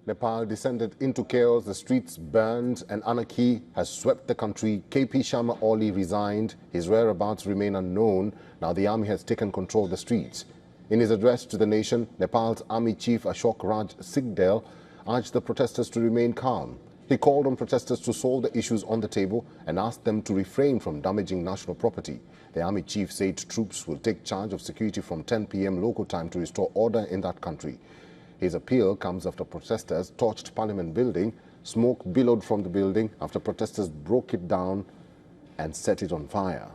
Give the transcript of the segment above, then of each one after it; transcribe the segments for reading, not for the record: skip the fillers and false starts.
Nepal descended into chaos, the streets burned and anarchy has swept the country. KP Sharma Oli resigned. His whereabouts remain unknown. Now the army has taken control of the streets. In his address to the nation, Nepal's Army Chief Ashok Raj Sigdel urged the protesters to remain calm. He called on protesters to solve the issues on the table and asked them to refrain from damaging national property. The army chief said troops will take charge of security from 10 p.m. local time to restore order in that country. His appeal comes after protesters torched Parliament building. Smoke billowed from the building after protesters broke it down and set it on fire.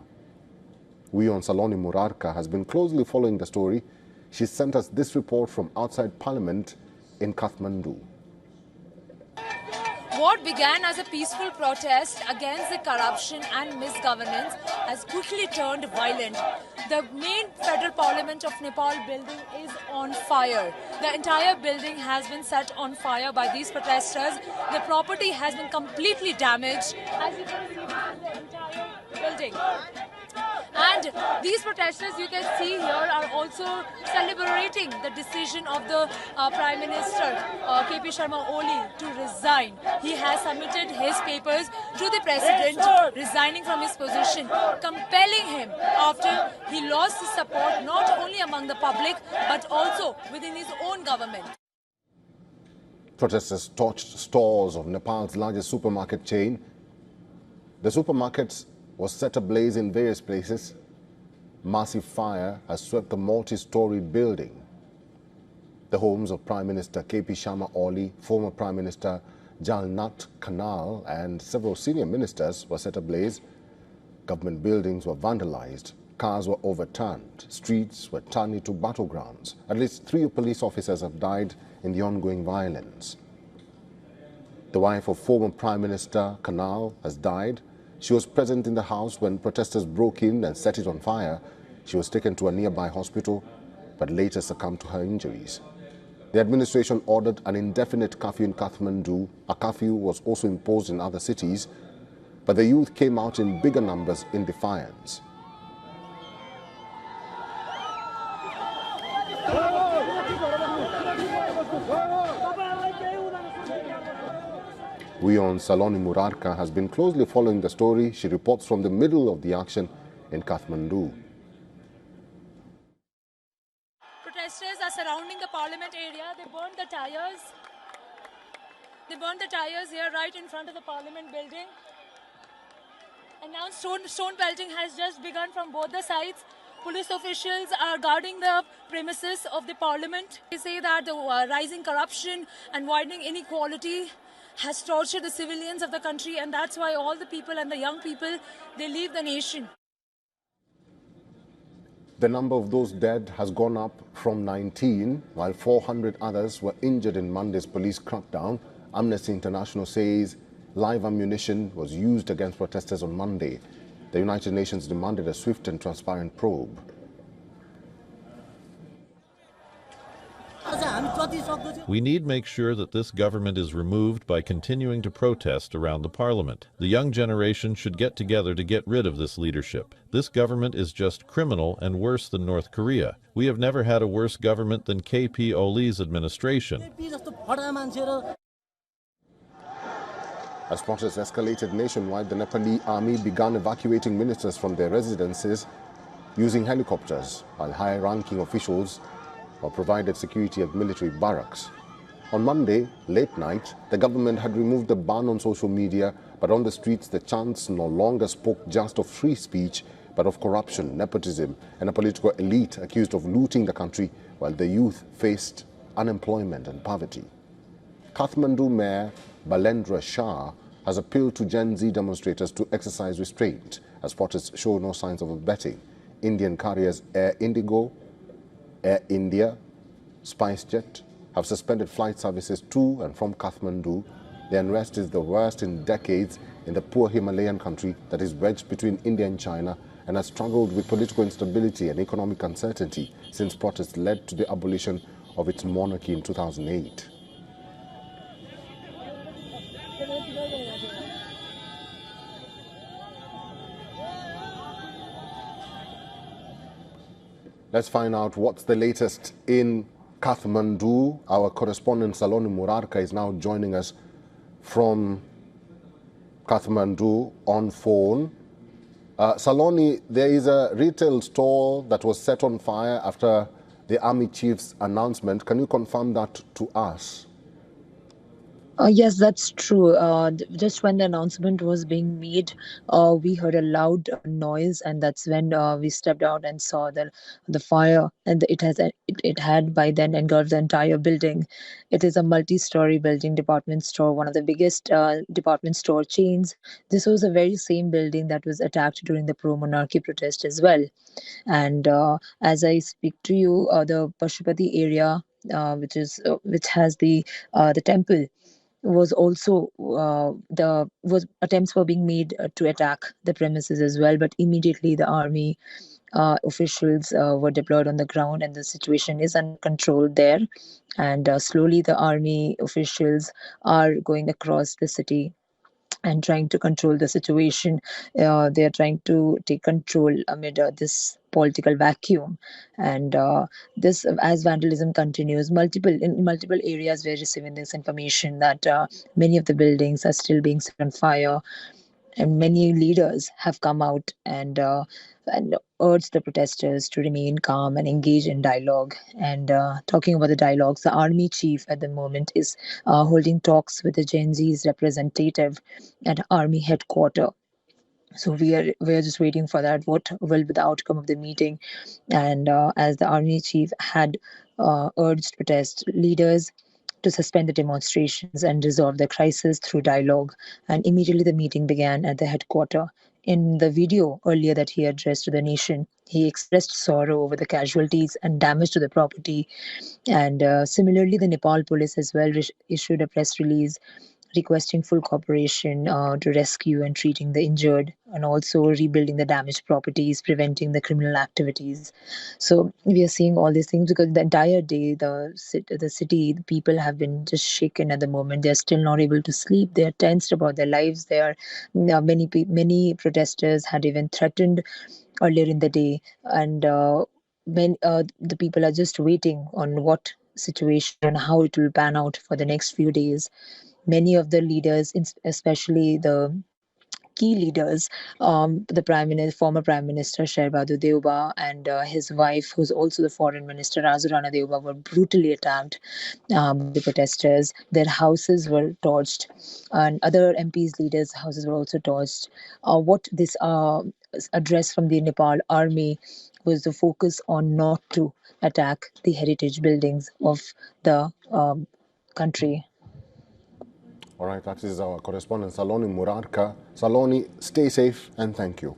WION Saloni Murarka has been closely following the story. She sent us this report from outside Parliament in Kathmandu. What began as a peaceful protest against the corruption and misgovernance has quickly turned violent. The main federal parliament of Nepal building is on fire. The entire building has been set on fire by these protesters. The property has been completely damaged. As you can see, this is the entire building. And these protesters, you can see here, are also celebrating the decision of the Prime Minister, KP Sharma Oli, to resign. He has submitted his papers to the President, resigning from his position, compelling him after he lost his support not only among the public, but also within his own government. Protesters torched stores of Nepal's largest supermarket chain. The supermarkets was set ablaze in various places. Massive fire has swept the multi-storied building. The homes of Prime Minister KP Sharma Oli, former Prime Minister Jalnath Khanal and several senior ministers were set ablaze. Government buildings were vandalized. Cars were overturned. Streets were turned into battlegrounds. At least 3 police officers have died in the ongoing violence. The wife of former Prime Minister Khanal has died. She was present in the house when protesters broke in and set it on fire. She was taken to a nearby hospital, but later succumbed to her injuries. The administration ordered an indefinite curfew in Kathmandu. A curfew was also imposed in other cities, but the youth came out in bigger numbers in defiance. WION Saloni Murarka has been closely following the story. She reports from the middle of the action in Kathmandu. Protesters are surrounding the parliament area. They burned the tires. They burned the tires here right in front of the parliament building. And now stone pelting has just begun from both the sides. Police officials are guarding the premises of the parliament. They say that the rising corruption and widening inequality has tortured the civilians of the country, and that's why all the people and the young people, they leave the nation. The number of those dead has gone up from 19, while 400 others were injured in Monday's police crackdown. Amnesty International says live ammunition was used against protesters on Monday. The United Nations demanded a swift and transparent probe. We need to make sure that this government is removed by continuing to protest around the parliament. The young generation should get together to get rid of this leadership. This government is just criminal and worse than North Korea. We have never had a worse government than KP Oli's administration. As protests escalated nationwide, the Nepali army began evacuating ministers from their residences using helicopters, while high-ranking officials were provided security at military barracks. On Monday, late night, the government had removed the ban on social media, but on the streets the chants no longer spoke just of free speech, but of corruption, nepotism, and a political elite accused of looting the country, while the youth faced unemployment and poverty. Kathmandu Mayor Balendra Shah has appealed to Gen Z demonstrators to exercise restraint as protests show no signs of abating. Indian carriers Air Indigo, Air India, SpiceJet have suspended flight services to and from Kathmandu. The unrest is the worst in decades in the poor Himalayan country that is wedged between India and China and has struggled with political instability and economic uncertainty since protests led to the abolition of its monarchy in 2008. Let's find out what's the latest in Kathmandu. Our correspondent Saloni Murarka is now joining us from Kathmandu on phone. Saloni, there is a retail store that was set on fire after the army chief's announcement. Can you confirm that to us? Yes, that's true. Just when the announcement was being made, we heard a loud noise, and that's when we stepped out and saw the fire, and it had by then engulfed the entire building. It is a multi-story building, department store, one of the biggest department store chains. This was the very same building that was attacked during the pro-monarchy protest as well. And as I speak to you, the Pashupati area, which has the temple, was also the was attempts were being made to attack the premises as well, but immediately the army officials were deployed on the ground, and the situation is under control there. And slowly the army officials are going across the city and trying to control the situation. They are trying to take control amid this political vacuum. And this, as vandalism continues, in multiple areas, we're receiving this information that many of the buildings are still being set on fire, and many leaders have come out and urged the protesters to remain calm and engage in dialogue. And talking about the dialogues, the army chief at the moment is holding talks with the Gen Z's representative at army headquarters. So we are just waiting for that. What will be the outcome of the meeting? And as the army chief had urged protest leaders to suspend the demonstrations and resolve the crisis through dialogue. And immediately the meeting began at the headquarters. In the video earlier that he addressed to the nation, he expressed sorrow over the casualties and damage to the property. And similarly, the Nepal police as well issued a press release requesting full cooperation to rescue and treating the injured, and also rebuilding the damaged properties, preventing the criminal activities. So we are seeing all these things because the entire day, the city, the people have been just shaken at the moment. They're still not able to sleep. They're tensed about their lives. Many protesters had even threatened earlier in the day, and the people are just waiting on what situation and how it will pan out for the next few days. Many of the leaders, especially the key leaders, former Prime Minister Shehbadu Deuba and his wife, who's also the Foreign Minister Razurana Deuba, were brutally attacked by the protesters. Their houses were torched, and other MPs' leaders' houses were also torched. What this address from the Nepal army was the focus on not to attack the heritage buildings of the country. All right, that is our correspondent Saloni Murarka. Saloni, stay safe and thank you.